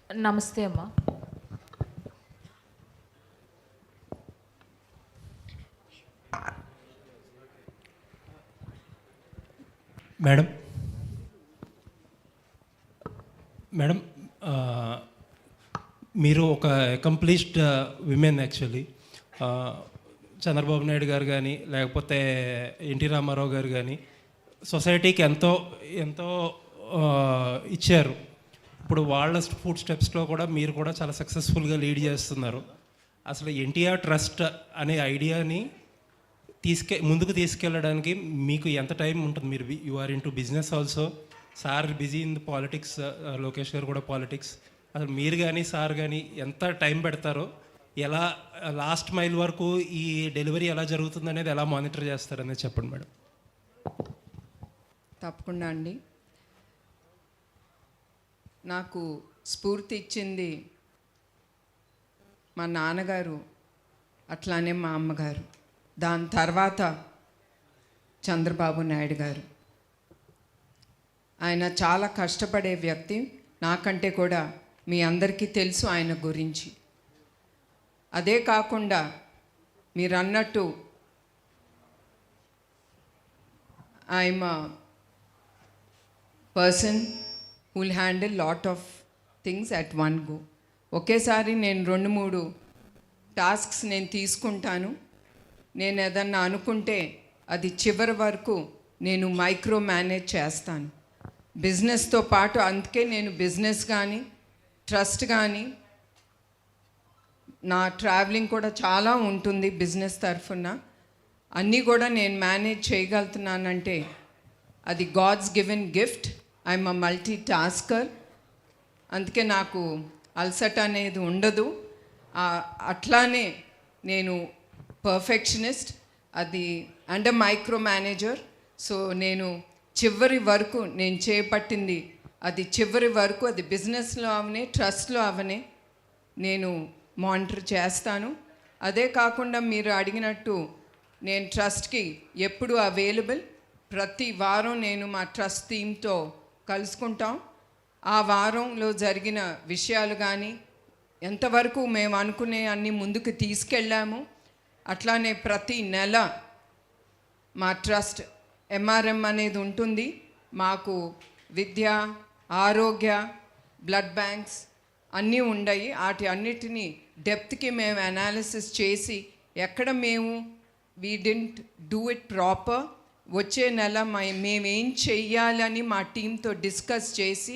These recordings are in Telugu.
నమస్తే అమ్మా. మేడం మేడం మీరు ఒక accomplished women actually. Chandrababu Naidu గారు కానీ లేకపోతే ఎన్టీ రామారావు గారు కానీ సొసైటీకి ఎంతో ఎంతో ఇచ్చారు. ఇప్పుడు వాళ్ళ ఫుడ్ స్టెప్స్లో కూడా మీరు కూడా చాలా సక్సెస్ఫుల్గా లీడ్ చేస్తున్నారు. అసలు ఎన్టీఆర్ ట్రస్ట్ అనే ఐడియాని ముందుకు తీసుకెళ్ళడానికి మీకు ఎంత టైం ఉంటుంది? మీరు you are in to business also, sir busy in the politics, Lokesh గారు కూడా పాలిటిక్స్. అసలు మీరు కానీ సార్ కానీ ఎంత టైం పెడతారో, ఎలా లాస్ట్ మైల్ వరకు ఈ డెలివరీ ఎలా జరుగుతుంది అనేది ఎలా మానిటర్ చేస్తారనేది చెప్పండి మేడం. తప్పకుండా అండి. నాకు స్ఫూర్తి ఇచ్చింది మా నాన్నగారు, అట్లానే మా అమ్మగారు, దాని తర్వాత చంద్రబాబు నాయుడు గారు. ఆయన చాలా కష్టపడే వ్యక్తి. నాకంటే కూడా మీ అందరికీ తెలుసు ఆయన గురించి. అదే కాకుండా మీరు అన్నట్టు I'm person who will handle lot of things at one go. ఒకేసారి నేను 2-3 టాస్క్స్ నేను తీసుకుంటాను. నేను ఏదన్నా అనుకుంటే అది చివరి వరకు నేను మైక్రో మేనేజ్ చేస్తాను బిజినెస్తో పాటు. అందుకే నేను బిజినెస్ కానీ ట్రస్ట్ కానీ, నా ట్రావెలింగ్ కూడా చాలా ఉంటుంది బిజినెస్ తరఫున. అన్నీ కూడా నేను మేనేజ్ చేయగలుగుతున్నానంటే అది God's given gift. I'm a multi tasker. అందుకే నాకు అలసట అనేది ఉండదు. అట్లానే నేను పర్ఫెక్షనిస్ట్, అది అండ్ మైక్రో మేనేజర్. సో నేను చివరి వరకు నేను చేపట్టింది అది చివరి వరకు, అది బిజినెస్లో అవనే ట్రస్ట్లో అవనే నేను మానిటర్ చేస్తాను. అదే కాకుండా మీరు అడిగినట్టు నేను ట్రస్ట్కి ఎప్పుడు అవైలబుల్. ప్రతి వారం నేను మా ట్రస్ట్ టీమ్తో కలుసుకుంటాం. ఆ వారంలో జరిగిన విషయాలు కానీ ఎంతవరకు మేము అనుకునే అన్ని ముందుకు తీసుకెళ్ళాము. అట్లానే ప్రతి నెల మా ట్రస్ట్ ఎంఆర్ఎం అనేది ఉంటుంది. మాకు విద్య, ఆరోగ్య, బ్లడ్ బ్యాంక్స్ అన్నీ ఉన్నాయి. వాటి అన్నిటినీ డెప్త్కి మేము అనాలిసిస్ చేసి ఎక్కడ మేము we didn't do it proper, వచ్చే నెల మేమేం చెయ్యాలని మా టీంతో డిస్కస్ చేసి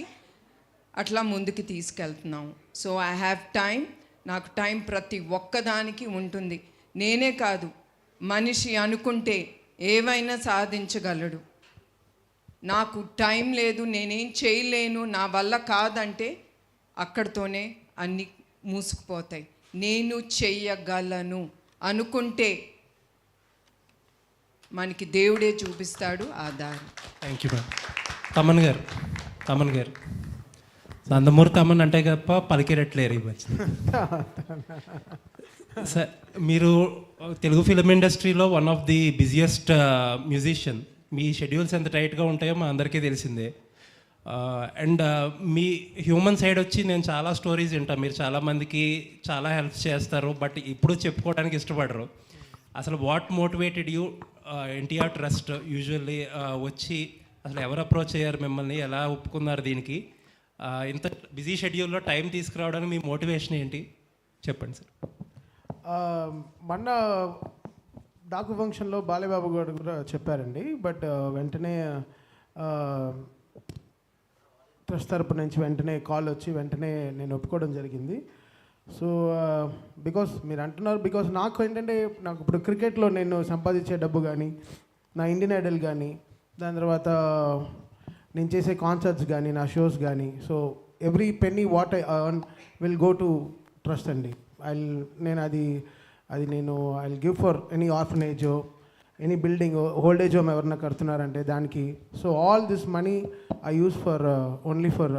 అట్లా ముందుకు తీసుకెళ్తున్నాము. So I have time. నాకు టైం ప్రతి ఒక్కదానికి ఉంటుంది. నేనే కాదు, మనిషి అనుకుంటే ఏవైనా సాధించగలడు. నాకు టైం లేదు, నేనేం చేయలేను, నా వల్ల కాదంటే అక్కడితోనే అన్నీ మూసుకుపోతాయి. నేను చెయ్యగలను అనుకుంటే మనకి దేవుడే చూపిస్తాడు ఆ దారి. Thank you madam. తమన్ గారు నందమూరి తమన్ అంటే తప్ప పలికేటట్లేరు ఈ మధ్య. సార్, మీరు తెలుగు ఫిలిం ఇండస్ట్రీలో one of the busiest musician. Me schedules ఎంత టైట్గా ఉంటాయో మా అందరికీ తెలిసిందే. అండ్ మీ హ్యూమన్ సైడ్ వచ్చి నేను చాలా స్టోరీస్ వింటాను. మీరు చాలామందికి చాలా హెల్ప్ చేస్తారు, బట్ ఇప్పుడు చెప్పుకోవడానికి ఇష్టపడరు. అసలు what motivated you NTR trust usually వచ్చి అసలు ఎవరు అప్రోచ్ అయ్యారు మిమ్మల్ని, ఎలా ఒప్పుకున్నారు దీనికి? ఇంత బిజీ షెడ్యూల్లో టైం తీసుకురావడానికి మీ మోటివేషన్ ఏంటి చెప్పండి సార్. మొన్న డాకు ఫంక్షన్లో బాలయ్యబాబు గారు కూడా చెప్పారండి. బట్ వెంటనే ట్రస్ట్ తరపు నుంచి వెంటనే కాల్ వచ్చి వెంటనే నేను ఒప్పుకోవడం జరిగింది. సో బికాస్ మీరు అంటున్నారు, బికాస్ నాకు ఏంటంటే నాకు ఇప్పుడు క్రికెట్లో నేను సంపాదించే డబ్బు కానీ, నా ఇండియన్ ఐడల్ కానీ, దాని తర్వాత నేను చేసే కాన్సర్ట్స్ కానీ, నా షోస్ కానీ, so every penny what I earn will go to trust అండి. నేను ఐ గివ్ ఫర్ ఎనీ ఆర్ఫనేజో, any building, old age home ఎవరన్నా కడుతున్నారంటే దానికి. So all this money I use for only for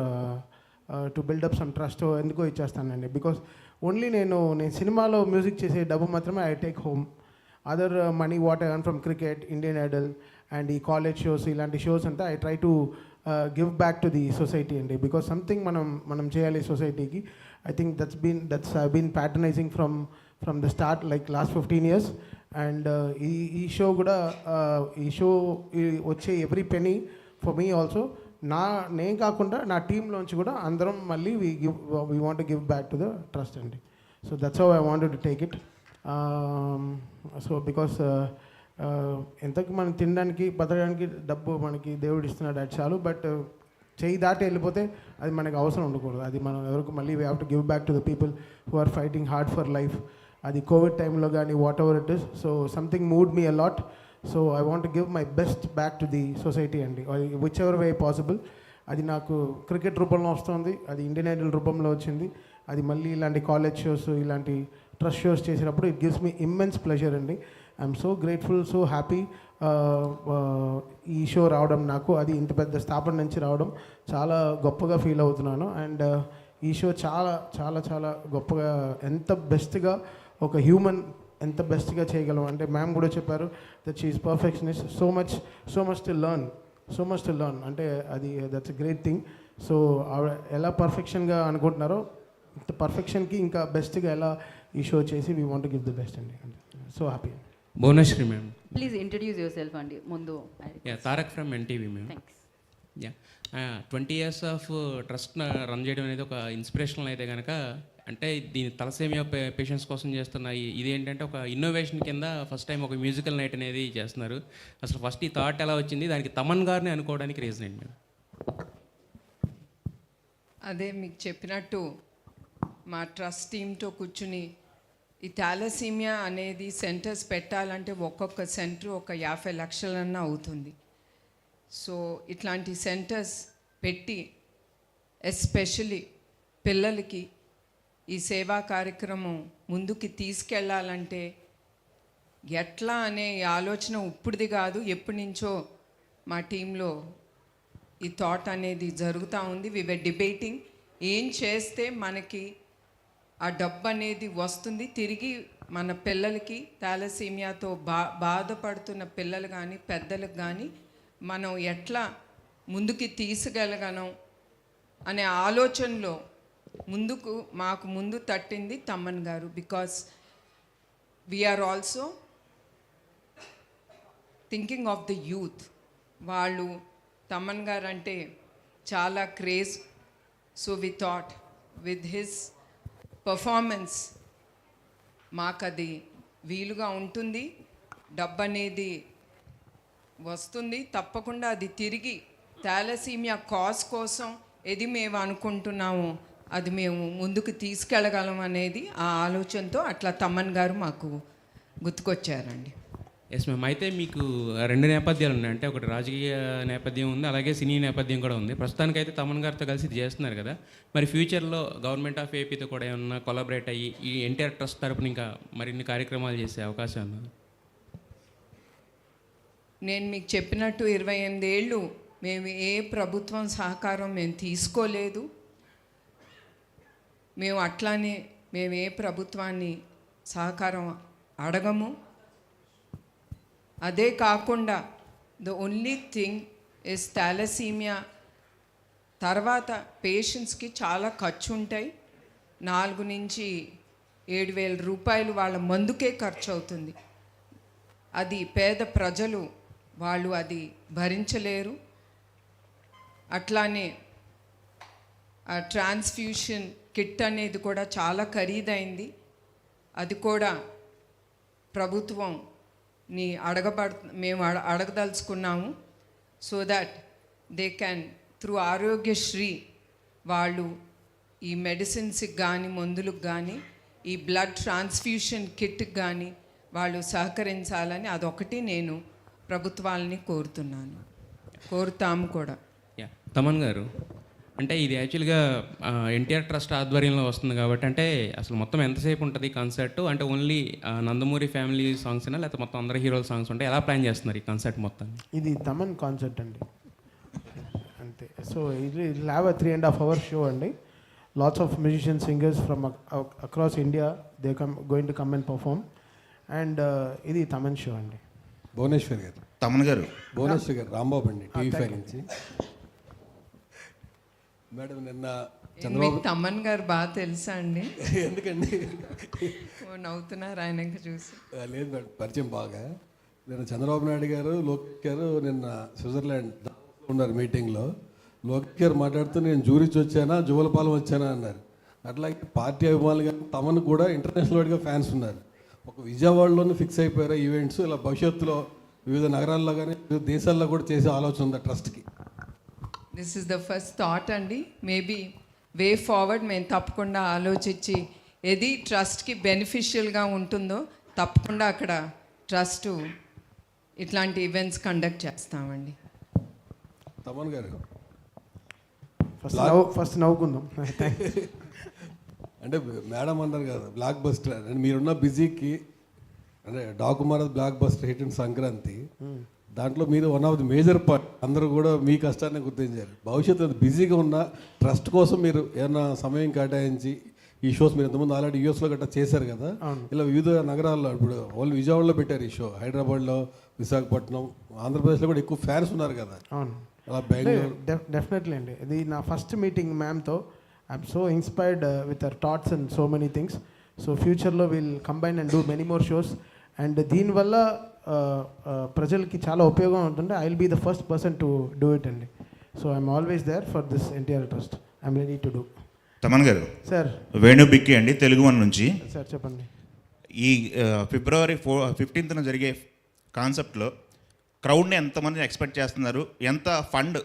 to build up some trust. ఎందుకో ఇచ్చేస్తానండి. బికాస్ ఓన్లీ నేను సినిమాలో మ్యూజిక్ చేసే డబ్బు మాత్రమే I take home. Other money what I earn from cricket, Indian Idol and ఈ కాలేజ్ షోస్, ఇలాంటి షోస్ అంతా I try to give back to the society అండి. బికాస్ సంథింగ్ మనం చేయాలి సొసైటీకి. I think that's been patronising from the start like last 15 years. And ఈ షో కూడా వచ్చే every penny for me also, నేను కాకుండా నా టీంలోంచి కూడా అందరం మళ్ళీ we want give back to the trust అండి. So that's how I wanted to take it. So because ఎంతకు మనం తినడానికి బతకడానికి డబ్బు మనకి దేవుడు ఇస్తున్నాడు, అది చాలు. బట్ చేయి దాటి వెళ్ళిపోతే అది మనకు అవసరం ఉండకూడదు. అది మనం ఎవరికి మళ్ళీ we have to give back to the people who are fighting hard for life. అది కోవిడ్ టైంలో కానీ whatever it is. So something moved me a lot. So I want give my best back to the society అండి, విచ్ ఎవర్ వే పాసిబుల్. అది నాకు క్రికెట్ రూపంలో వస్తుంది, అది ఇండియన్ ఐడల్ రూపంలో వచ్చింది, అది మళ్ళీ ఇలాంటి కాలేజ్ షోస్ ఇలాంటి ట్రస్ట్ షోస్ చేసినప్పుడు it gives me immense pleasure అండి. I'm so grateful, so happy ఈ షో రావడం నాకు, అది ఇంత పెద్ద స్థాపన నుంచి రావడం చాలా గొప్పగా ఫీల్ అవుతున్నాను. అండ్ ఈ షో చాలా చాలా చాలా గొప్పగా, ఎంత బెస్ట్గా ఒక హ్యూమన్ ఎంత బెస్ట్గా చేయగలం అంటే మ్యామ్ కూడా చెప్పారు that she is perfectionist. So much to learn అంటే అది that's a great thing. So ఆవిడ ఎలా పర్ఫెక్షన్గా అనుకుంటున్నారో ఇంత పర్ఫెక్షన్కి ఇంకా బెస్ట్గా ఎలా ఈ షో చేసి we want give the best అండి. So happy. Bhuvaneswari ma'am, please introduce yourself అండి ముందు. Tarak from NTV ma'am. Thanks. 20 years of trust run చేయడం అనేది ఒక ఇన్స్పిరేషనల్ అయితే కనుక, అంటే దీని తలసేమియా పేషెంట్స్ కోసం చేస్తున్న ఇది ఏంటంటే ఒక ఇన్నోవేషన్ కింద ఫస్ట్ టైం ఒక మ్యూజికల్ నైట్ అనేది చేస్తున్నారు. అసలు ఫస్ట్ ఈ థాట్ ఎలా వచ్చింది, దానికి తమన్ గారిని అనుకోవడానికి రీజన్ ఏంటి మ్యామ్? అదే మీకు చెప్పినట్టు మా ట్రస్ట్ టీంతో కూర్చుని ఈ థాలసీమియా అనేది సెంటర్స్ పెట్టాలంటే ఒక్కొక్క సెంటర్ ఒక 50 లక్షలన్నా అవుతుంది. సో ఇట్లాంటి సెంటర్స్ పెట్టి ఎస్పెషలీ పిల్లలకి ఈ సేవా కార్యక్రమం ముందుకి తీసుకెళ్ళాలంటే ఎట్లా అనే ఆలోచన ఇప్పుడుది కాదు, ఎప్పటి నుంచో మా టీంలో ఈ థాట్ అనేది జరుగుతూ ఉంది. వి వర్ డిబేటింగ్ ఏం చేస్తే మనకి ఆ డబ్బు అనేది వస్తుంది తిరిగి మన పిల్లలకి, థాలసీమియాతో బాధపడుతున్న పిల్లలు కానీ పెద్దలకు కానీ మనం ఎట్లా ముందుకి తీసుకెళ్ళగలం అనే ఆలోచనలో మాకు ముందు తట్టింది తమ్మన్ గారు. Because we're also thinking of the youth. వాళ్ళు తమ్మన్ గారు అంటే చాలా craze. So we thought with his performance మాకు అది వీలుగా ఉంటుంది, డబ్బు అనేది వస్తుంది తప్పకుండా. అది తిరిగి థాలసీమియా కాజ్ కోసం ఏది మేము అనుకుంటున్నామో అది మేము ముందుకు తీసుకెళ్ళగలం అనేది ఆ ఆలోచనతో అట్లా తమ్మన్ గారు మాకు గుర్తుకొచ్చారండి. Yes ma'am. అయితే మీకు 2 నేపథ్యాలు ఉన్నాయి, అంటే ఒకటి రాజకీయ నేపథ్యం ఉంది, అలాగే సినీ నేపథ్యం కూడా ఉంది. ప్రస్తుతానికైతే తమన్ గారితో కలిసి ఇది చేస్తున్నారు కదా, మరి ఫ్యూచర్లో గవర్నమెంట్ ఆఫ్ ఏపీతో కూడా ఏమన్నా కొలాబరేట్ అయ్యి ఈ ఎన్టీఆర్ ట్రస్ట్ తరపున ఇంకా మరిన్ని కార్యక్రమాలు చేసే అవకాశం ఉన్నది? నేను మీకు చెప్పినట్టు 28 ఏళ్ళు మేము ఏ ప్రభుత్వం సహకారం మేము తీసుకోలేదు. మేము ఏ ప్రభుత్వాన్ని సహకారం అడగము. అదే కాకుండా the only thing is thalassaemia తర్వాత పేషెంట్స్కి చాలా ఖర్చు ఉంటాయి. 4 నుంచి 7,000 రూపాయలు వాళ్ళ మందుకే ఖర్చు అవుతుంది. అది పేద ప్రజలు వాళ్ళు అది భరించలేరు. అట్లానే ఆ ట్రాన్స్ఫ్యూషన్ కిట్ అనేది కూడా చాలా ఖరీదైంది. అది కూడా ప్రభుత్వంని మేము అడగదలుచుకున్నాము. So that they can through Aarogyasri వాళ్ళు ఈ మెడిసిన్స్కి కానీ మందులకు కానీ ఈ బ్లడ్ ట్రాన్స్ఫ్యూషన్ కిట్కి కానీ వాళ్ళు సహకరించాలని అదొకటి నేను ప్రభుత్వాలని కోరుతాము కూడా. తమన్ గారు, అంటే ఇది యాక్చువల్గా ఎన్టీఆర్ ట్రస్ట్ ఆధ్వర్యంలో వస్తుంది కాబట్టి, అంటే అసలు మొత్తం ఎంతసేపు ఉంటుంది కాన్సర్ట్? అంటే ఓన్లీ నందమూరి ఫ్యామిలీ సాంగ్స్నా లేకపోతే మొత్తం అందరు హీరోల సాంగ్స్ ఉంటాయి? ఎలా ప్లాన్ చేస్తున్నారు ఈ కాన్సర్ట్ మొత్తం? ఇది తమన్ కాన్సర్ట్ అండి, అంతే. సో ఇది హ్యావ్ 3.5 hours షో అండి. Lots of musician singers from across India they going to come and perform. And ఇది తమన్ షో అండి. భువనేశ్వర్ గారు, తమన్ గారు, భువనేశ్వర్ గారు, రాంబాబు అండి, టీవీ5 నుంచి. మేడం నిన్న మీకు తమ్మన్ గారు బాగా తెలుసా అండి? ఎందుకండి ఓ నవ్వుతున్నారు ఆయనకి చూసి. లేదు మేడం, పరిచయం బాగా. నిన్న చంద్రబాబు నాయుడు గారు, లోకేష్ గారు నిన్న స్విట్జర్లాండ్ ఉన్నారు మీటింగ్లో. లోకేష్ గారు మాట్లాడుతూ నేను జూరిచ్ వచ్చానా, జువలపాలెం వచ్చానా అన్నారు. అట్లాగే పార్టీ అభిమానులు కానీ తమను కూడా ఇంటర్నేషనల్ వైడ్గా ఫ్యాన్స్ ఉన్నారు. ఒక విజయవాడలోనే ఫిక్స్ అయిపోయారు ఈవెంట్స్. ఇలా భవిష్యత్తులో వివిధ నగరాల్లో కానీ వివిధ దేశాల్లో కూడా చేసే ఆలోచన ఉంది ట్రస్ట్కి. This is the first thought అండి. మేబీ వే ఫార్వర్డ్ మేము తప్పకుండా ఆలోచించి ఏది ట్రస్ట్కి బెనిఫిషియల్గా ఉంటుందో తప్పకుండా అక్కడ ట్రస్ట్ ఇట్లాంటి ఈవెంట్స్ కండక్ట్ చేస్తామండి. తమన్ గారు ఫస్ట్ నవ్వుకుందాం. అంటే మేడం అన్నారు కదా బ్లాక్ బస్టర్ అంటే మీరున్న బిజీకి అంటే డాకుమారత్ blockbuster hit in Sankranti, దాంట్లో మీరు one of the major part. అందరూ కూడా మీ కష్టాన్ని గుర్తించారు. భవిష్యత్తు బిజీగా ఉన్న ట్రస్ట్ కోసం మీరు ఏమైనా సమయం కేటాయించి ఈ షోస్ మీరు ఇంతకుముందు ఆల్రెడీ యూఎస్లో గట్రా చేశారు కదా, ఇలా వివిధ నగరాల్లో ఇప్పుడు వాళ్ళు విజయవాడలో పెట్టారు ఈ షో, హైదరాబాద్లో, విశాఖపట్నం, ఆంధ్రప్రదేశ్లో కూడా ఎక్కువ ఫ్యాన్స్ ఉన్నారు కదా. అవును, అలా బెంగళూరు. డెఫినెట్లీ అండి. ఇది నా ఫస్ట్ మీటింగ్ మ్యామ్తో. I'm so inspired with our thoughts and so many things. So ఫ్యూచర్లో will combine and do many more shows. And దీనివల్ల ప్రజలకి చాలా ఉపయోగం ఉంటుంది. I will be the first person to do it అండి. So I'm always there for this NTR trust. I'm ready to do. Thaman garu, sir Venu బిక్కి అండి, తెలుగు వన్ నుంచి. సార్ చెప్పండి. ఈ ఫిబ్రవరి 15న జరిగే కాన్సెప్ట్లో క్రౌడ్ని ఎంతమంది ఎక్స్పెక్ట్ చేస్తున్నారు? ఎంత ఫండ్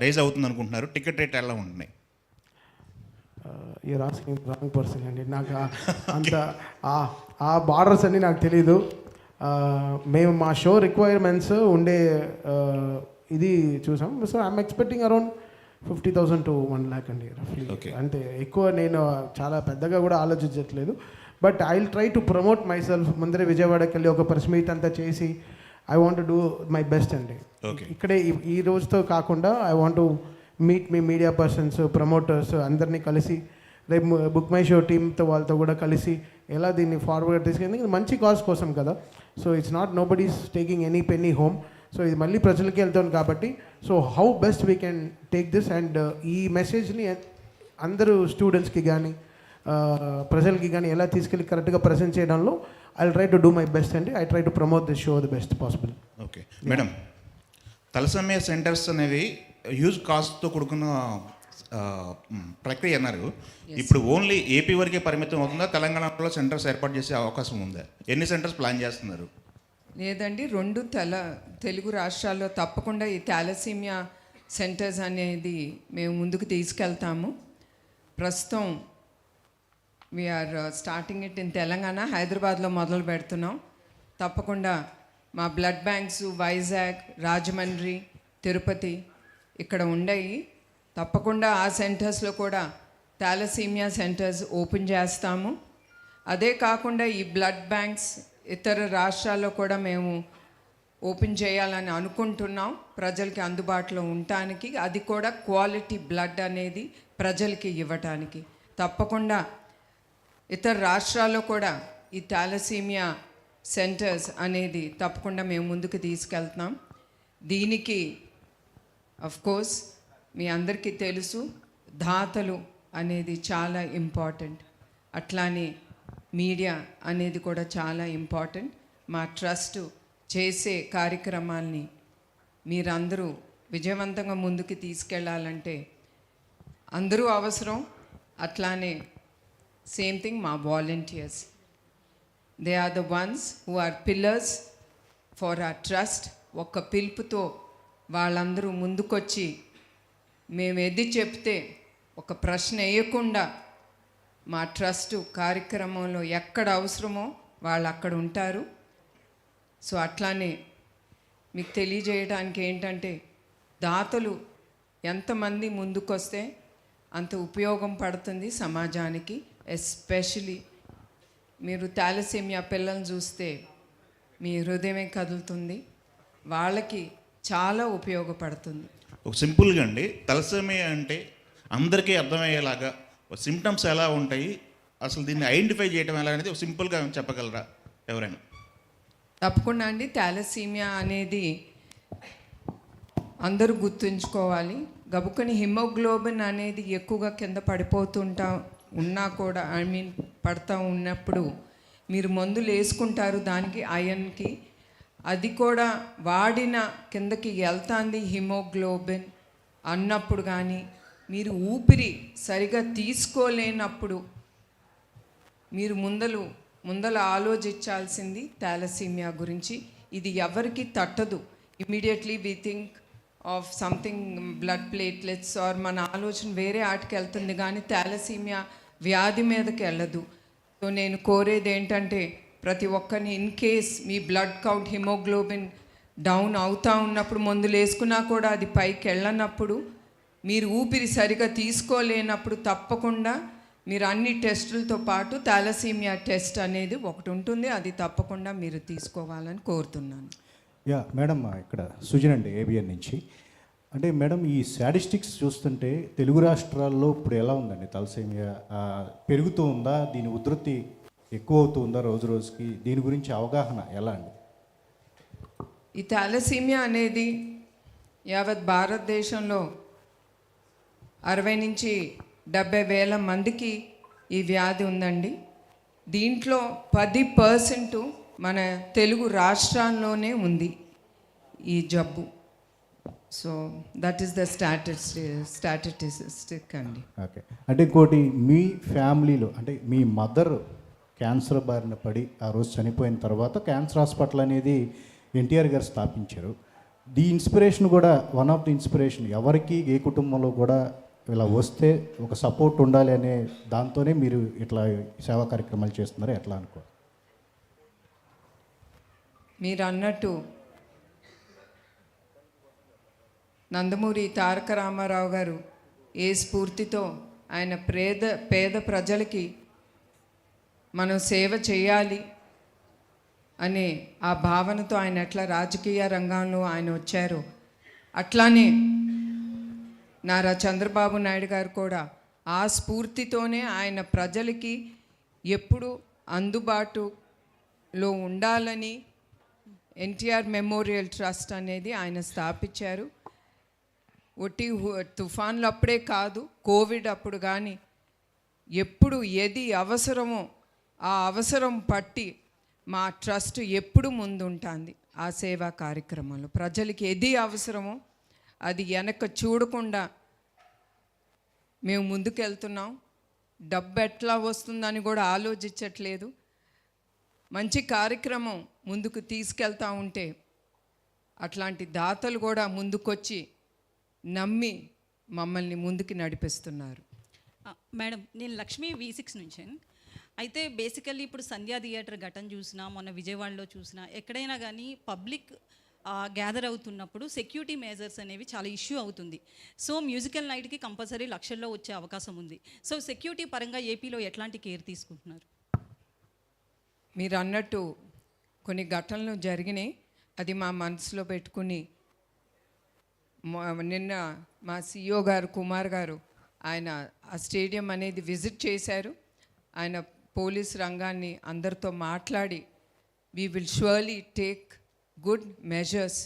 రేజ్ అవుతుంది అనుకుంటున్నారు? టికెట్ రేట్ ఎలా ఉంటున్నాయి? యూర్ ఆస్కింగ్ రాంగ్ పర్సన్ అండి. నాకు అంత ఆ బార్డర్స్ అన్నీ నాకు తెలీదు. మేము మా షో రిక్వైర్మెంట్స్ ఉండే ఇది చూసాం. So I'm expecting around 50,000 to 1 lakh అండి రఫ్లీ. అంటే ఎక్కువ నేను చాలా పెద్దగా కూడా ఆలోచించట్లేదు. But I will try to promote myself. ముందరే విజయవాడకి వెళ్ళి ఒక ప్రెస్ మీట్ అంతా చేసి I want to do my best అండి. ఇక్కడే ఈ రోజుతో కాకుండా ఐ వాంట్ టు మీట్ మీ మీడియా పర్సన్స్, ప్రమోటర్స్ అందరినీ కలిసి రేపు బుక్ మై షో టీమ్తో వాళ్ళతో కూడా కలిసి ఎలా దీన్ని ఫార్వర్డ్ తీసుకెళ్ళి మంచి కాజ్ కోసం కదా. So it's not nobody is taking any penny home. సో ఇది మళ్ళీ ప్రజలకి వెళ్తాను కాబట్టి so how best we can take this and ఈ మెసేజ్ని అందరూ స్టూడెంట్స్కి కానీ ప్రజలకి కానీ ఎలా తీసుకెళ్ళి కరెక్ట్గా ప్రజెంట్ చేయడంలో I try to do my best అండి. I try to promote this show the best possible. Okay madam, thalassemia centres అనేవి హ్యూజ్ కాస్ట్తో కూడుకున్న ప్రక్రియ అన్నారు. ఇప్పుడు ఓన్లీ ఏపీ వరకే పరిమితం అవుతుందా? తెలంగాణలో సెంటర్స్ ఏర్పాటు చేసే అవకాశం ఉందా? ఎన్ని సెంటర్స్ ప్లాన్ చేస్తున్నారు? లేదండి, 2 తెలుగు రాష్ట్రాల్లో తప్పకుండా ఈ థాలసీమియా సెంటర్స్ అనేది మేము ముందుకు తీసుకెళ్తాము. ప్రస్తుతం we're starting it in Telangana, హైదరాబాద్లో మొదలు పెడుతున్నాం. తప్పకుండా మా బ్లడ్ బ్యాంక్స్ వైజాగ్, రాజమండ్రి, తిరుపతి ఇక్కడ ఉండయి. తప్పకుండా ఆ సెంటర్స్లో కూడా థాలసీమియా సెంటర్స్ ఓపెన్ చేస్తాము. అదే కాకుండా ఈ బ్లడ్ బ్యాంక్స్ ఇతర రాష్ట్రాల్లో కూడా మేము ఓపెన్ చేయాలని అనుకుంటున్నాం, ప్రజలకి అందుబాటులో ఉండటానికి. అది కూడా క్వాలిటీ బ్లడ్ అనేది ప్రజలకి ఇవ్వటానికి. తప్పకుండా ఇతర రాష్ట్రాల్లో కూడా ఈ థాలసీమియా సెంటర్స్ అనేది తప్పకుండా మేము ముందుకు తీసుకెళ్తున్నాం. దీనికి కోర్స్ మీ అందరికీ తెలుసు, దాతలు అనేది చాలా ఇంపార్టెంట్. అట్లానే మీడియా అనేది కూడా చాలా ఇంపార్టెంట్. మా ట్రస్ట్ చేసే కార్యక్రమాల్ని మీరందరూ విజయవంతంగా ముందుకు తీసుకెళ్ళాలంటే అందరూ అవసరం. అట్లానే సేమ్ థింగ్ మా volunteers, they are the ones who are pillars for our trust. ఒక్క పిలుపుతో వాళ్ళందరూ ముందుకొచ్చి మేము ఎది చెప్తే ఒక ప్రశ్న వేయకుండా మా ట్రస్ట్ కార్యక్రమంలో ఎక్కడ అవసరమో వాళ్ళు అక్కడ ఉంటారు. సో అట్లానే మీకు తెలియజేయడానికి ఏంటంటే దాతలు ఎంతమంది ముందుకొస్తే అంత ఉపయోగం పడుతుంది సమాజానికి. ఎస్పెషలీ మీరు థాలసీమియా పిల్లల్ని చూస్తే మీ హృదయమే కదులుతుంది, వాళ్ళకి చాలా ఉపయోగపడుతుంది. ఒక సింపుల్గా అండి, తలసేమియా అంటే అందరికీ అర్థమయ్యేలాగా సిమ్టమ్స్ ఎలా ఉంటాయి, అసలు దీన్ని ఐడెంటిఫై చేయడం ఎలా అనేది సింపుల్గా చెప్పగలరా ఎవరైనా? తప్పకుండా అండి. థాలసీమియా అనేది అందరూ గుర్తుంచుకోవాలి. గబుక్కని హిమోగ్లోబిన్ అనేది ఎక్కువగా కింద పడిపోతుంటా ఉన్నా కూడా పడతా ఉన్నప్పుడు మీరు మందులు వేసుకుంటారు దానికి ఐరన్కి, అది కూడా వాడిన కిందకి వెళ్తాంది హిమోగ్లోబిన్ అన్నప్పుడు కానీ మీరు ఊపిరి సరిగా తీసుకోలేనప్పుడు మీరు ముందల ఆలోచించాల్సింది థాలసీమియా గురించి. ఇది ఎవరికి తట్టదు. Immediately we think of something blood platelets or మన ఆలోచన వేరే ఆటకి వెళ్తుంది కానీ థాలసీమియా వ్యాధి మీదకి వెళ్ళదు. సో నేను కోరేది ఏంటంటే ప్రతి ఒక్కరిని in case me blood count haemoglobin down అవుతూ ఉన్నప్పుడు మందులు వేసుకున్నా కూడా అది పైకి వెళ్ళనప్పుడు, మీరు ఊపిరి సరిగా తీసుకోలేనప్పుడు తప్పకుండా మీరు అన్ని టెస్టులతో పాటు థాలసీమియా టెస్ట్ అనేది ఒకటి ఉంటుంది, అది తప్పకుండా మీరు తీసుకోవాలని కోరుతున్నాను. యా మేడం, ఇక్కడ సుజన్ అండి ఏబిఎన్ నుంచి. అంటే మేడం, ఈ స్టాటిస్టిక్స్ చూస్తుంటే తెలుగు రాష్ట్రాల్లో ఇప్పుడు ఎలా ఉందండి? తలసేమియా పెరుగుతూ ఉందా? దీని ఉధృతి ఎక్కువ అవుతూ ఉందా రోజు రోజుకి? దీని గురించి అవగాహన ఎలా అండి? ఈ థాలసీమియా అనేది యావత్ భారతదేశంలో 60 నుంచి 70 వేల మందికి ఈ వ్యాధి ఉందండి. దీంట్లో 10% మన తెలుగు రాష్ట్రాల్లోనే ఉంది ఈ జబ్బు. So that is the statistic అండి. ఓకే. అంటే ఇంకోటి, మీ ఫ్యామిలీలో అంటే మీ మదర్ క్యాన్సర్ బారిన పడి ఆ రోజు చనిపోయిన తర్వాత క్యాన్సర్ హాస్పిటల్ అనేది ఎన్టీఆర్ గారు స్థాపించారు. ది ఇన్స్పిరేషన్ కూడా, వన్ ఆఫ్ ది ఇన్స్పిరేషన్, ఎవరికి ఏ కుటుంబంలో కూడా ఇలా వస్తే ఒక సపోర్ట్ ఉండాలి అనే దాంతోనే మీరు ఇట్లా సేవా కార్యక్రమాలు చేస్తున్నారు. ఎట్లా అనుకో? మీరు అన్నట్టు నందమూరి తారక రామారావు గారు ఏ స్ఫూర్తితో ఆయన పేద ప్రజలకి మనం సేవ చేయాలి అనే ఆ భావనతో ఆయన ఎట్లా రాజకీయ రంగంలో ఆయన వచ్చారో, అట్లానే నారా చంద్రబాబు నాయుడు గారు కూడా ఆ స్ఫూర్తితోనే ఆయన ప్రజలకి ఎప్పుడు అందుబాటులో ఉండాలని ఎన్టీఆర్ మెమోరియల్ ట్రస్ట్ అనేది ఆయన స్థాపించారు. ఒట్టి తుఫాన్లు అప్పుడే కాదు, కోవిడ్ అప్పుడు కానీ ఎప్పుడు ఏది అవసరమో ఆ అవసరం పట్టి మా ట్రస్ట్ ఎప్పుడు ముందుంటుంది ఆ సేవా కార్యక్రమంలో. ప్రజలకి ఏది అవసరమో అది వెనక చూడకుండా మేము ముందుకెళ్తున్నాం. డబ్బు ఎట్లా వస్తుందని కూడా ఆలోచించట్లేదు. మంచి కార్యక్రమం ముందుకు తీసుకెళ్తా ఉంటే అట్లాంటి దాతలు కూడా ముందుకొచ్చి నమ్మి మమ్మల్ని ముందుకు నడిపిస్తున్నారు. మేడం, నేను లక్ష్మీ V6 నుంచి. అయితే బేసికల్లీ ఇప్పుడు సంధ్యా థియేటర్ ఘటన చూసినా, మొన్న విజయవాడలో చూసినా, ఎక్కడైనా కానీ పబ్లిక్ గ్యాదర్ అవుతున్నప్పుడు సెక్యూరిటీ మెజర్స్ అనేవి చాలా ఇష్యూ అవుతుంది. సో మ్యూజికల్ నైట్కి కంపల్సరీ లక్షల్లో వచ్చే అవకాశం ఉంది. సో సెక్యూరిటీ పరంగా ఏపీలో ఎట్లాంటి కేర్ తీసుకుంటున్నారు? మీరు అన్నట్టు కొన్ని ఘటనలు జరిగినాయి, అది మా మనసులో పెట్టుకుని నిన్న మా CEO గారు కుమార్ గారు ఆయన ఆ స్టేడియం అనేది విజిట్ చేశారు. ఆయన పోలీస్ రంగాన్ని అందరితో మాట్లాడి we will surely take good measures,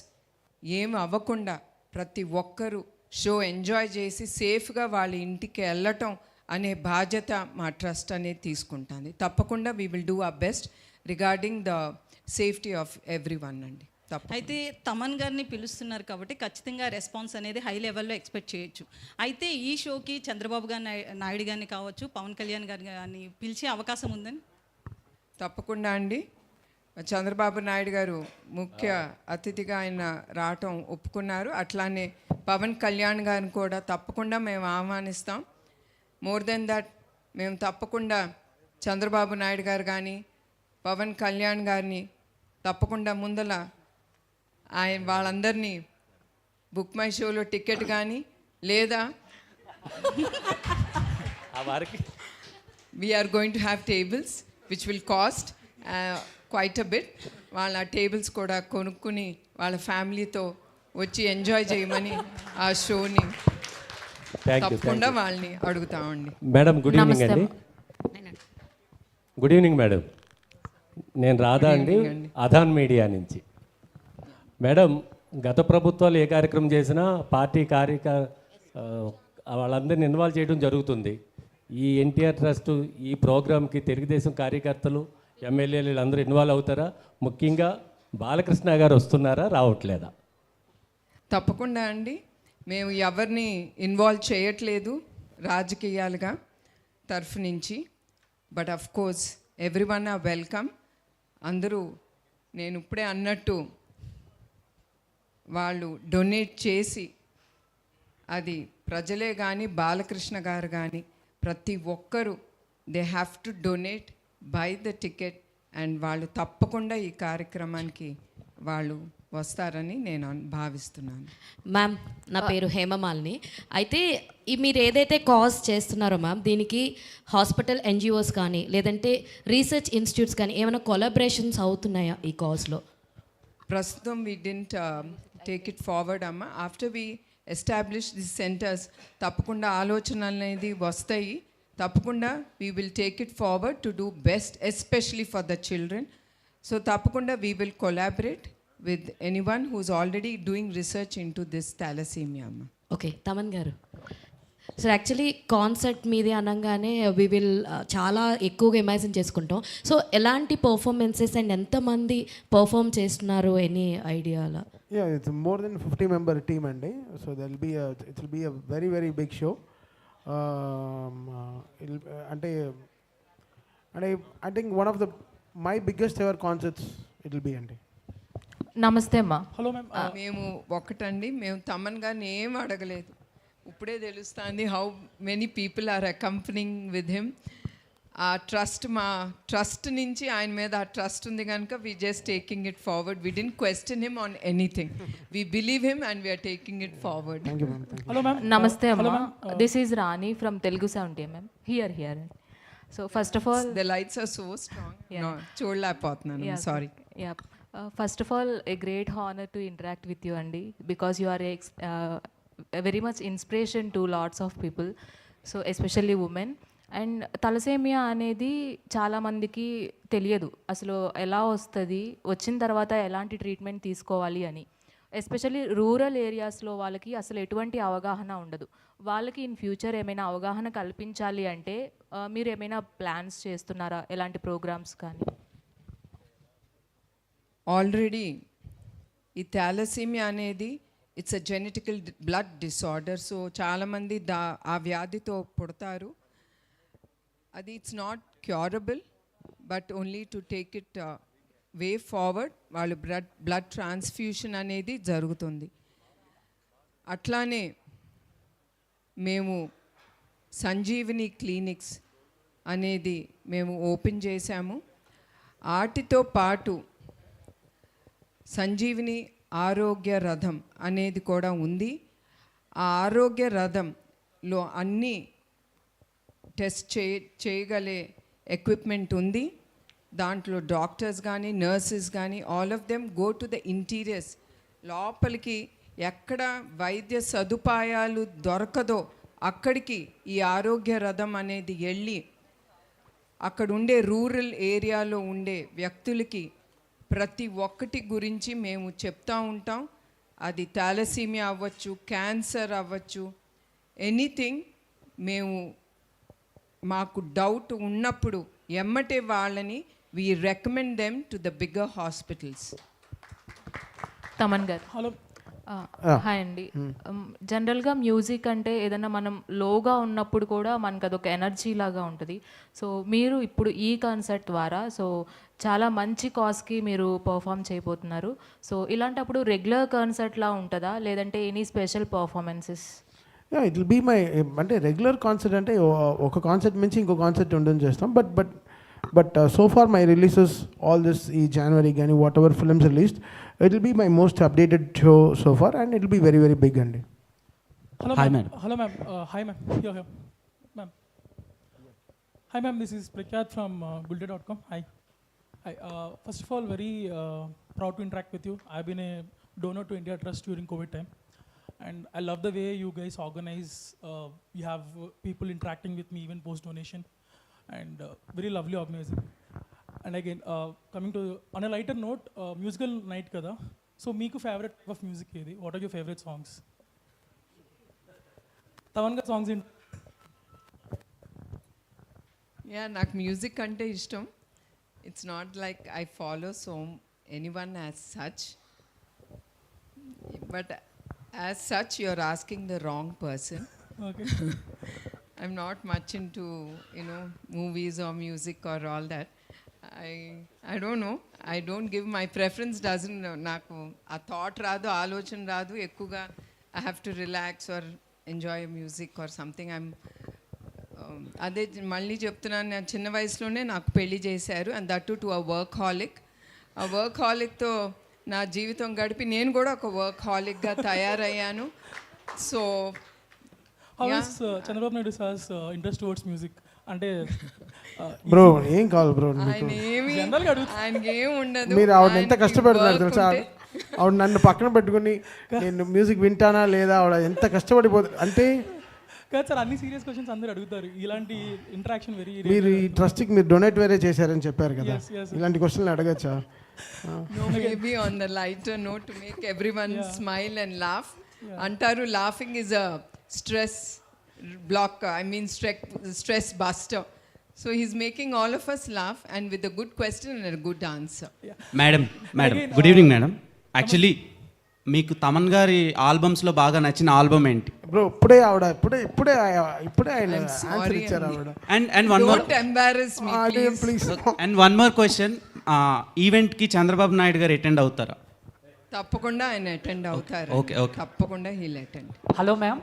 ఏం అవ్వకుండా ప్రతి ఒక్కరూ షో ఎంజాయ్ చేసి సేఫ్గా వాళ్ళ ఇంటికి వెళ్ళటం అనే బాధ్యత మా ట్రస్ట్ అనేది తీసుకుంటుంది. తప్పకుండా we will do our best regarding the safety of every one అండి. అయితే తమన్ గారిని పిలుస్తున్నారు కాబట్టి ఖచ్చితంగా రెస్పాన్స్ అనేది హై లెవెల్లో ఎక్స్పెక్ట్ చేయొచ్చు. అయితే ఈ షోకి చంద్రబాబు గారు నాయుడు గారిని కావచ్చు, పవన్ కళ్యాణ్ గారిని కానీ పిలిచే అవకాశం ఉందని? తప్పకుండా అండి. చంద్రబాబు నాయుడు గారు ముఖ్య అతిథిగా ఆయన రావటం ఒప్పుకున్నారు. అట్లానే పవన్ కళ్యాణ్ గారిని కూడా తప్పకుండా మేము ఆహ్వానిస్తాం. మోర్ దెన్ దట్ మేము తప్పకుండా చంద్రబాబు నాయుడు గారు కానీ పవన్ కళ్యాణ్ గారిని తప్పకుండా ముందల ఆయన వాళ్ళందరినీ బుక్ మై షోలో టికెట్ కానీ లేదా we're going to have tables which will cost quite a bit. వాళ్ళ టేబుల్స్ కూడా కొనుక్కుని వాళ్ళ ఫ్యామిలీతో వచ్చి ఎంజాయ్ చేయమని ఆ షోని తప్పకుండా వాళ్ళని అడుగుతామండి. మేడం గుడ్ ఈవినింగ్ అండి. గుడ్ ఈవినింగ్ మేడం, నేను రాధా అండి, అధాన్ మీడియా నుంచి. మేడం, గత ప్రభుత్వాలు ఏ కార్యక్రమం చేసినా పార్టీ వాళ్ళందరినీ ఇన్వాల్వ్ చేయడం జరుగుతుంది. ఈ ఎన్టీఆర్ ట్రస్ట్ ఈ ప్రోగ్రామ్కి తెలుగుదేశం కార్యకర్తలు ఎమ్మెల్యేలు వీళ్ళందరూ ఇన్వాల్వ్ అవుతారా? ముఖ్యంగా బాలకృష్ణ గారు వస్తున్నారా, రావట్లేదా? తప్పకుండా అండి. మేము ఎవరిని ఇన్వాల్వ్ చేయట్లేదు రాజకీయాలుగా తరఫు నుంచి. But of course every one or welcome. అందరూ నేను ఇప్పుడే అన్నట్టు వాళ్ళు డొనేట్ చేసి, అది ప్రజలే కానీ బాలకృష్ణ గారు కానీ ప్రతి ఒక్కరూ they have to donate by the ticket. And వాళ్ళు తప్పకుండా ఈ కార్యక్రమానికి వాళ్ళు వస్తారని నేను భావిస్తున్నాను. మ్యామ్, నా పేరు హేమమాలిని. అయితే మీరు ఏదైతే కాజ్ చేస్తున్నారో మ్యామ్, దీనికి హాస్పిటల్ ఎన్జిఓస్ కానీ లేదంటే రీసెర్చ్ ఇన్స్టిట్యూట్స్ కానీ ఏమైనా కొలాబరేషన్స్ అవుతున్నాయా ఈ కాజ్లో? ప్రస్తుతం we didn't take it forward అమ్మ. After we establish the centres తప్పకుండా ఆలోచనలు అనేది వస్తాయి. తప్పకుండా we will take it forward to do best especially for the children. So తప్పకుండా we will collaborate with anyone who's already doing research in to this thalassemia అమ్మ. Okay, Thaman garu. So actually concert మీది అనగానే వి విల్ చాలా ఎక్కువగా ఇమాజిన్ చేసుకుంటాం. సో ఎలాంటి పర్ఫార్మెన్సెస్ అండ్ ఎంతమంది పర్ఫామ్ చేస్తున్నారు, ఎనీ ఐడియా అలా? Yeah, it's more than 50-member team అండి. So it will be a very very big show. అంటే I think one of my biggest ever concerts it will be అండి. నమస్తే అమ్మా. Hello ma'am. మేము ఒకటండి, మేము తమన్ గారిని ఏం అడగలేదు. ఇప్పుడే తెలుస్తుంది how many people are accompanying with him. ఆ ట్రస్ట్, మా ట్రస్ట్ నుంచి ఆయన మీద ఆ ట్రస్ట్ ఉంది కనుక we just taking it forward. We don't question him on anything. We believe him and we're taking it forward. Hello ma'am. నమస్తే అమ్మా. This is Rani from Telugu 70 ma'am. Here. So first of all the lights are so strong. చూడలేకపోతున్నాను, sorry. First of all a great honour to interact with you అండి, because you are very much inspiration to lots of people, so especially women. And thalassemia అనేది చాలామందికి తెలియదు అసలు ఎలా వస్తుంది, వచ్చిన తర్వాత ఎలాంటి ట్రీట్మెంట్ తీసుకోవాలి అని. ఎస్పెషల్లీ రూరల్ ఏరియాస్లో వాళ్ళకి అసలు ఎటువంటి అవగాహన ఉండదు. వాళ్ళకి ఇన్ ఫ్యూచర్ ఏమైనా అవగాహన కల్పించాలి అంటే మీరు ఏమైనా ప్లాన్స్ చేస్తున్నారా, ఎలాంటి ప్రోగ్రామ్స్ కానీ? ఆల్రెడీ ఈ థాలసీమియా అనేది it's a genetical blood disorder. So చాలామంది ఆ వ్యాధితో పుడతారు. అది it's not curable, but only to take it way forward. వాళ్ళు బ్లడ్ ట్రాన్స్ఫ్యూషన్ అనేది జరుగుతుంది. అట్లానే మేము సంజీవిని క్లినిక్స్ అనేది మేము ఓపెన్ చేశాము. వాటితో పాటు సంజీవిని ఆరోగ్య రథం అనేది కూడా ఉంది. ఆ ఆరోగ్య రథంలో అన్నీ టెస్ట్ చేయగలే ఎక్విప్మెంట్ ఉంది. దాంట్లో డాక్టర్స్ కానీ నర్సెస్ కానీ all of them go to the interiors. లోపలికి ఎక్కడ వైద్య సదుపాయాలు దొరకదో అక్కడికి ఈ ఆరోగ్య రథం అనేది వెళ్ళి అక్కడ ఉండే రూరల్ ఏరియాలో ఉండే వ్యక్తులకి ప్రతి ఒక్కటి గురించి మేము చెప్తూ ఉంటాం. అది థాలసీమియా అవ్వచ్చు, క్యాన్సర్ అవ్వచ్చు, ఎనీథింగ్. మేము మాకు డౌట్ ఉన్నప్పుడు ఎమ్మటే వాళ్ళని we recommend them to the bigger hospitals. Thaman గారు. హలో. హాయ్ అండి. జనరల్గా మ్యూజిక్ అంటే ఏదైనా మనం లోగా ఉన్నప్పుడు కూడా మనకు అదొక ఎనర్జీ లాగా ఉంటుంది. సో మీరు ఇప్పుడు ఈ కాన్సర్ట్ ద్వారా సో చాలా మంచి కాజ్కి మీరు పర్ఫామ్ చేయబోతున్నారు. సో ఇలాంటప్పుడు రెగ్యులర్ కాన్సర్ట్లా ఉంటుందా, లేదంటే any special performances? It will be my, అంటే రెగ్యులర్ కాన్సర్ట్ అంటే ఒక కాన్సర్ట్ నుంచి ఇంకో కాన్సర్ట్ ఉండడం చేస్తాం. But so far my releases all this ఈ జనవరి కానీ whatever films released, it will be my most updated show so far and it will be very very big andi. Hi ma'am. Hello ma'am. Hi ma'am. Here ma'am. Hi ma'am, this is Prakyat from gulde.com. Hi. First of all, very proud to interact with you. I've been a donor to India Trust during COVID time, and I love the way you guys organize. You have people interacting with me even post donation, and very lovely organizing. And again, coming to on a lighter note, musical night kada. So meeku favorite of music edi? What are your favorite songs? Thaman గారి సాంగ్స్ ఏంటి? యా, నాకు మ్యూజిక్ అంటే ఇష్టం. It's not like I follow anyone as such, but as such you are asking the wrong person. Okay. I'm not much into, movies or music or all that. I don't know. I don't give my preference doesn't నాకు ఆ థాట్ రాదు, ఆలోచన రాదు ఎక్కువగా. I have to relax or enjoy music or something. అదే మళ్ళీ చెప్తున్నాను, నేను చిన్న వయసులోనే నాకు పెళ్లి చేశారు, and that to a workaholic. ఆ వర్క్హాలిక్తో నా జీవితం గడిపి నేను కూడా ఒక వర్క్హాలిక్గా తయారయ్యాను. So How is Chandrababu Naidu sir's interest towards music? అంటే బ్రో ఏం కావాలి బ్రో, ఆయనకి ఏం ఉండదు. మీరు ఆవిడ ఎంత కష్టపడుతున్నారు తెలుసా? ఆవిడ నన్ను పక్కన పెట్టుకుని నేను మ్యూజిక్ వింటానా లేదా, ఆవిడ ఎంత కష్టపడిపోతుంది అంటే. కాదు సార్, అన్ని సీరియస్ క్వశ్చన్స్ అందరూ అడుగుతారు, ఇలాంటి ఇంటరాక్షన్ వెరీ. మీరు ఈ ట్రస్ట్కి మీరు డొనేట్ వేరే చేశారని చెప్పారు కదా, ఇలాంటి క్వశ్చన్లు అడగచ్చా? Maybe on the lighter note, to make everyone smile and laugh. Antaru laughing is a stress blocker, stress buster. So he's making all of us laugh, and with a good question and a good answer. Madam good evening madam. Actually మీకు తమన్ గారి ఆల్బమ్స్లో బాగా నచ్చిన ఆల్బమ్ ఏంటి? బ్రో ఇప్పుడే ఆయన ఆన్సర్ ఇచ్చారు ఆవిడ. And one more, Don't embarrass me, please. And one more question, ఈవెంట్కి చంద్రబాబు నాయుడు గారు అటెండ్ అవుతారా? తప్పకుండా ఆయన అటెండ్ అవుతారు. Okay. తప్పకుండా హీల్ అటెండ్. Hello ma'am.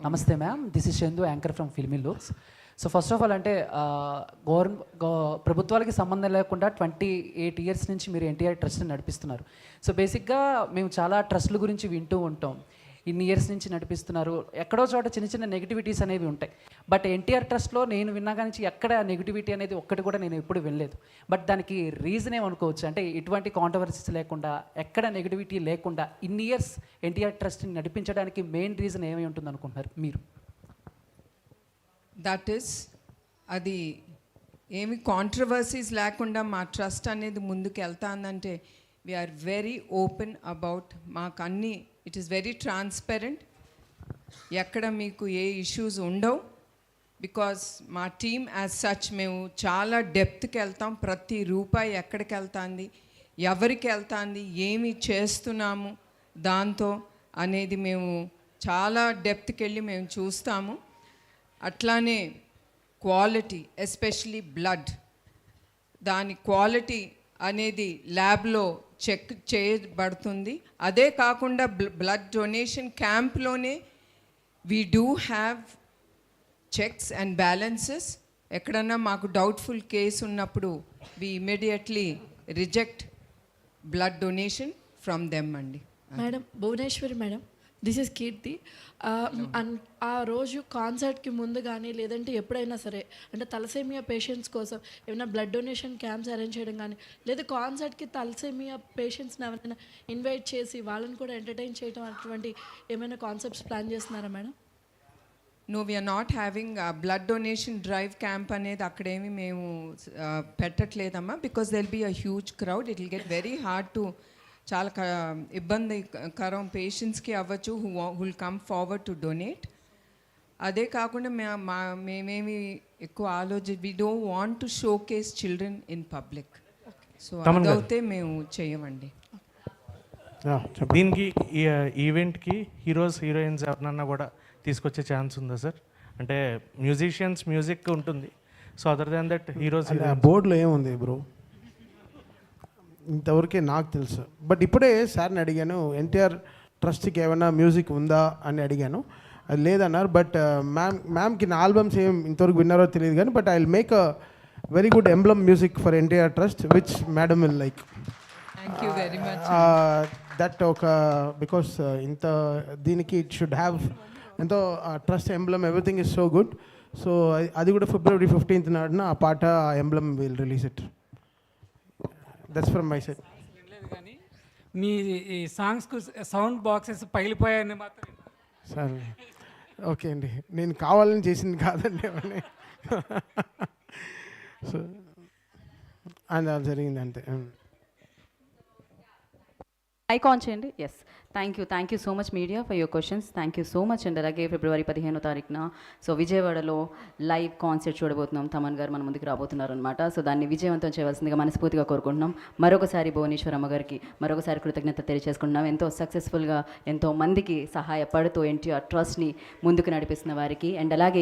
నమస్తే ma'am, this is Chandu, anchor from Filmy Looks. So first of all అంటే ప్రభుత్వాలకి సంబంధం లేకుండా 28 years నుంచి మీరు ఎన్టీఆర్ ట్రస్ట్ని నడిపిస్తున్నారు. సో బేసిక్గా మేము చాలా ట్రస్ట్ల గురించి వింటూ ఉంటాం, ఇన్ని ఇయర్స్ నుంచి నడిపిస్తున్నారు. ఎక్కడో చోట చిన్న చిన్న నెగిటివిటీస్ అనేవి ఉంటాయి, బట్ ఎన్టీఆర్ ట్రస్ట్లో నేను విన్నా కానీ ఎక్కడ నెగిటివిటీ అనేది ఒక్కటి కూడా నేను ఎప్పుడు వినలేదు. బట్ దానికి రీజన్ ఏమనుకోవచ్చు అంటే, ఎటువంటి కాంట్రవర్సీస్ లేకుండా, ఎక్కడ నెగిటివిటీ లేకుండా ఇన్ని ఇయర్స్ ఎన్టీఆర్ ట్రస్ట్ని నడిపించడానికి మెయిన్ రీజన్ ఏమై ఉంటుంది అనుకుంటున్నారు మీరు? దట్ ఈస్, అది ఏమి కాంట్రవర్సీస్ లేకుండా మా ట్రస్ట్ అనేది ముందుకు వెళ్తాందంటే, వీఆర్ వెరీ ఓపెన్ అబౌట్, మాకు అన్నీ ఇట్ ఈస్ వెరీ ట్రాన్స్పరెంట్, ఎక్కడ మీకు ఏ ఇష్యూస్ ఉండవు. బికాస్ మా టీమ్ యాజ్ సచ్ మేము చాలా డెప్త్కి వెళ్తాం, ప్రతి రూపాయి ఎక్కడికి వెళ్తుంది, ఎవరికి వెళ్తుంది, ఏమి చేస్తున్నాము దాంతో అనేది మేము చాలా డెప్త్కి వెళ్ళి మేము చూస్తాము. అట్లానే క్వాలిటీ, ఎస్పెషలీ బ్లడ్, దాని క్వాలిటీ అనేది ల్యాబ్లో చెక్ చేయబడుతుంది. అదే కాకుండా బ్లడ్ డొనేషన్ క్యాంప్లోనే we do have checks and balances. ఎక్కడన్నా మాకు డౌట్ఫుల్ కేసు ఉన్నప్పుడు we immediately reject blood donation from them అండి. Madam Bhuvaneswari madam, this is Keerthi. ఆ రోజు కాన్సర్ట్కి ముందు కానీ లేదంటే ఎప్పుడైనా సరే అంటే తలసేమియా పేషెంట్స్ కోసం ఏమైనా బ్లడ్ డొనేషన్ క్యాంప్స్ అరేంజ్ చేయడం కానీ, లేదా కాన్సర్ట్కి తలసేమియా పేషెంట్స్ని ఎవరైనా ఇన్వైట్ చేసి వాళ్ళని కూడా ఎంటర్టైన్ చేయడం అటువంటి ఏమైనా కాన్సెప్ట్స్ ప్లాన్ చేస్తున్నారా madam? No, we're not having blood donation drive camp అనేది అక్కడేమి మేము పెట్టట్లేదమ్మా. Because they'll be a huge crowd, it will get very hard to, చాలా ఇబ్బందికరం పేషెంట్స్కి అవ్వచ్చు who will come forward to donate. అదే కాకుండా మేమేమి ఎక్కువ we don't want to showcase children in public. So అదైతే మేము చేయమండి. దీనికి ఈవెంట్కి హీరోయిన్స్ ఎవరన్నా కూడా తీసుకొచ్చే ఛాన్స్ ఉందా సార్? అంటే మ్యూజిషియన్స్ మ్యూజిక్ ఉంటుంది, so other than that heroes బోర్డులో ఏముంది బ్రో ఇంతవరకే నాకు తెలుసు. బట్ ఇప్పుడే సార్ని అడిగాను, ఎన్టీఆర్ ట్రస్ట్కి ఏమైనా మ్యూజిక్ ఉందా అని అడిగాను, అది లేదన్నారు. బట్ మ్యామ్కి నా ఆల్బమ్స్ ఏం ఇంతవరకు విన్నారో తెలియదు కానీ, but I will make a very good emblem music for NTR trust which madam will like. Thank you very much. That ఒక బికాస్ ఇంత దీనికి ఇట్ షుడ్ హ్యావ్ ఎంతో trust emblem, everything is so good. So అది కూడా February 15th నాడున ఆ పాట, ఆ emblem will release it. That's from my side. కానీ మీ సాంగ్స్కు సౌండ్ బాక్సెస్ పగిలిపోయాయని మాత్రం సార్ ఓకే అండి, నేను కావాలని చేసింది కాదండి అవన్నీ. సో అది జరిగింది అంతే. ఐకాన్ చేయండి. Yes, thank you so much media for your questions. Thank you so much and అలాగే ఫిబ్రవరి 15వ తారీఖున సో విజయవాడలో లైవ్ కాన్సర్ట్ చూడబోతున్నాం. తమన్ గారు మన ముందుకు రాబోతున్నారు అనమాట. సో దాన్ని విజయవంతం చేయవలసిందిగా మనస్ఫూర్తిగా కోరుకుంటున్నాం. మరొకసారి భువనేశ్వర్ అమ్మగారికి మరొకసారి కృతజ్ఞత తెలియజేసుకుంటున్నాం. ఎంతో సక్సెస్ఫుల్గా ఎంతో మందికి సహాయపడుతూ ఎన్టీఆర్ ట్రస్ట్ని ముందుకు నడిపిస్తున్న వారికి అండ్ అలాగే